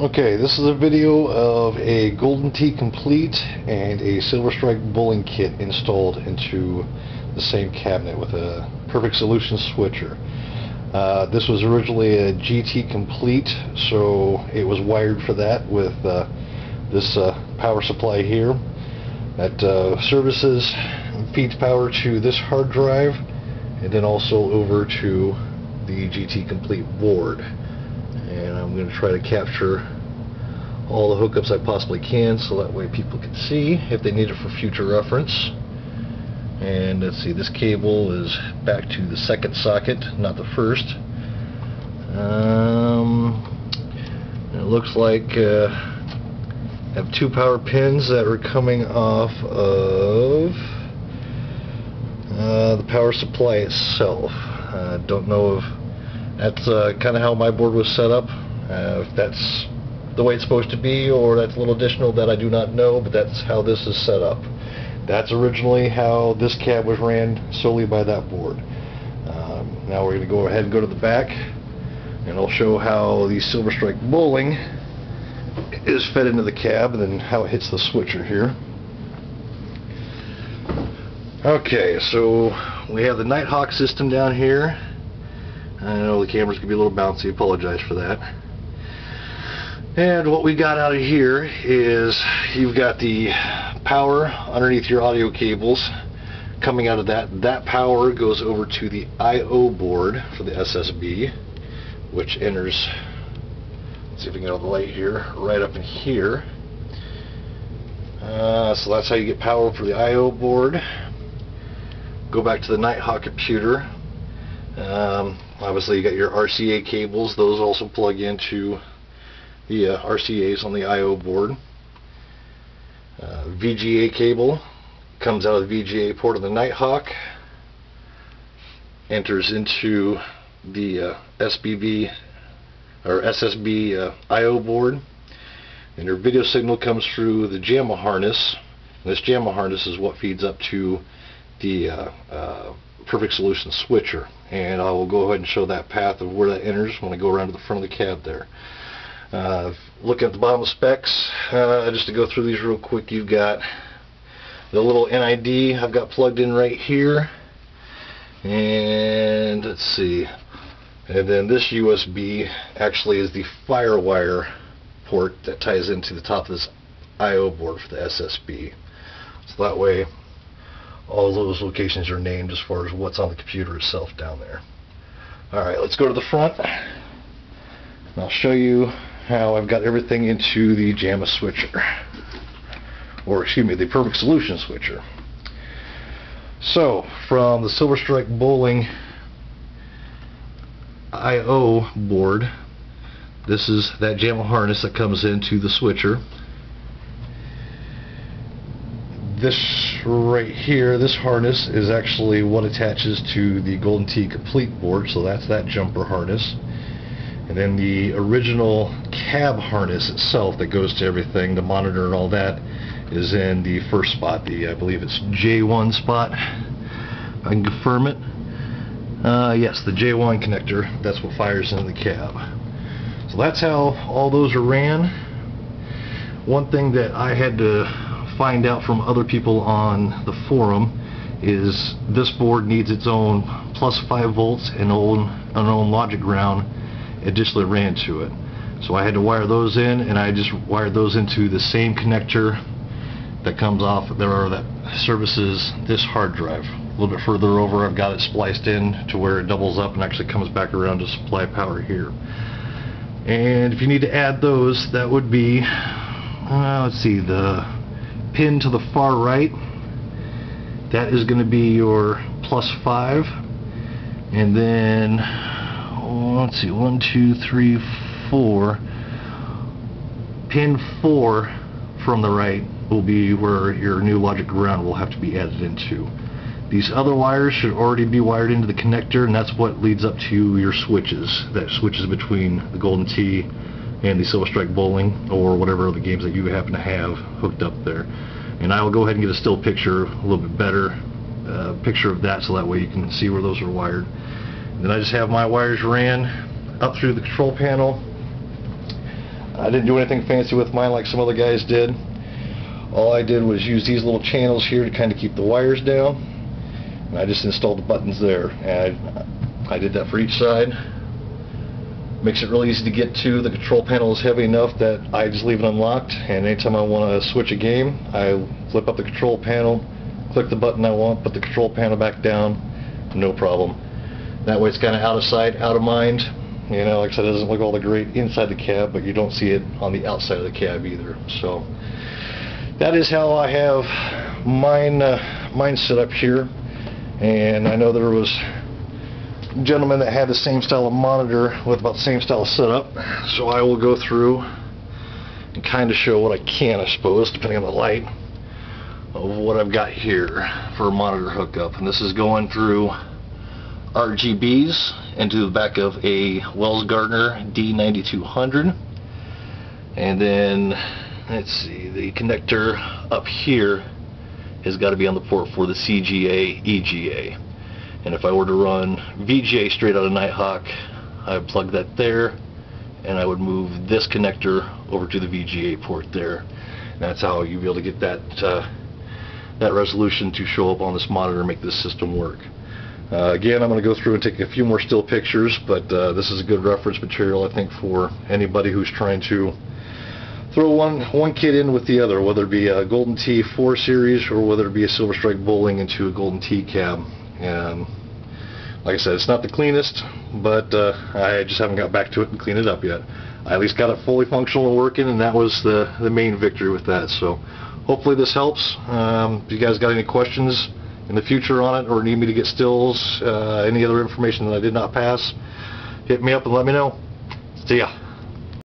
Okay, this is a video of a Golden Tee Complete and a Silver Strike bowling kit installed into the same cabinet with a Perfect Solution switcher. This was originally a GT Complete, so it was wired for that with this power supply here that services and feeds power to this hard drive and then also over to the GT Complete board. And I'm going to try to capture all the hookups I possibly can so that way people can see if they need it for future reference. And let's see, this cable is back to the second socket, not the first. It looks like I have two power pins that are coming off of the power supply itself. Don't know if that's kind of how my board was set up. If that's the way it's supposed to be or that's a little additional, that I do not know, but that's how this is set up. That's originally how this cab was ran, solely by that board. Now we're going to go ahead and go to the back and I'll show how the Silver Strike bowling is fed into the cab and then how it hits the switcher here. Okay, so we have the Nighthawk system down here. I know the camera's going to be a little bouncy, apologize for that. And what we got out of here is you've got the power underneath your audio cables coming out of that. That power goes over to the I/O board for the SSB, which enters, let's see if we can get all the light here, right up in here. So that's how you get power for the I/O board. Go back to the Nighthawk computer. Obviously you got your RCA cables, those also plug into the RCAs on the I/O board. VGA cable comes out of the VGA port of the Nighthawk, enters into the SBB or SSB I/O board, and your video signal comes through the JAMA harness. And this JAMA harness is what feeds up to the Perfect Solution switcher, and I will go ahead and show that path of where that enters when I go around to the front of the cab there. Looking at the bottom of specs, just to go through these real quick, you've got the little NID I've got plugged in right here, and let's see, and then this USB actually is the FireWire port that ties into the top of this I/O board for the SSB. So that way all those locations are named as far as what's on the computer itself down there. Alright, let's go to the front and I'll show you how I've got everything into the JAMA switcher, or excuse me, the Perfect Solution switcher. So from the Silver Strike bowling I/O board, this is that JAMA harness that comes into the switcher. This right here, this harness is actually what attaches to the Golden Tee Complete board, so that's that jumper harness. And then the original cab harness itself that goes to everything, the monitor and all that, is in the first spot, I believe it's J1 spot. I can confirm it. Yes, the J1 connector, that's what fires into the cab. So that's how all those are ran. One thing that I had to find out from other people on the forum is this board needs its own plus 5 volts and an own logic ground additionally ran to it. So I had to wire those in, and I just wired those into the same connector that comes off that services this hard drive. A little bit further over I've got it spliced in to where it doubles up and actually comes back around to supply power here. And if you need to add those, that would be let's see, the pin to the far right, that is going to be your plus 5, and then let's see, 1, 2, 3, 4, pin 4 from the right will be where your new logic ground will have to be added into. These other wires should already be wired into the connector, and that's what leads up to your switches, that switches between the Golden Tee and the Silver Strike bowling or whatever other games that you happen to have hooked up there. And I will go ahead and get a still picture, a little bit better picture of that, so that way you can see where those are wired. And then I just have my wires ran up through the control panel. I didn't do anything fancy with mine like some other guys did. All I did was use these little channels here to kind of keep the wires down, and I just installed the buttons there, and I did that for each side. Makes it really easy to get to. The control panel is heavy enough that I just leave it unlocked, and anytime I want to switch a game, I flip up the control panel, click the button I want, put the control panel back down, no problem. That way it's kind of out of sight, out of mind. You know, like I said, it doesn't look all that great inside the cab, but you don't see it on the outside of the cab either. So that is how I have mine set up here. And I know there was a gentleman that had the same style of monitor with about the same style of setup. So I will go through and kind of show what I can, I suppose, depending on the light, of what I've got here for a monitor hookup. And this is going through RGBs into the back of a Wells Gardner D9200, and then let's see, the connector up here has got to be on the port for the CGA EGA, and if I were to run VGA straight out of Nighthawk, I would plug that there, and I would move this connector over to the VGA port there. And that's how you'll be able to get that resolution to show up on this monitor and make this system work. Again, I'm going to go through and take a few more still pictures, but this is a good reference material, I think, for anybody who's trying to throw one kit in with the other, whether it be a Golden Tee 4 Series or whether it be a Silver Strike Bowling into a Golden Tee cab. Like I said, it's not the cleanest, but I just haven't got back to it and cleaned it up yet. I at least got it fully functional and working, and that was the main victory with that. So hopefully this helps. If you guys got any questions in the future on it, or need me to get stills, any other information that I did not pass, hit me up and let me know. See ya.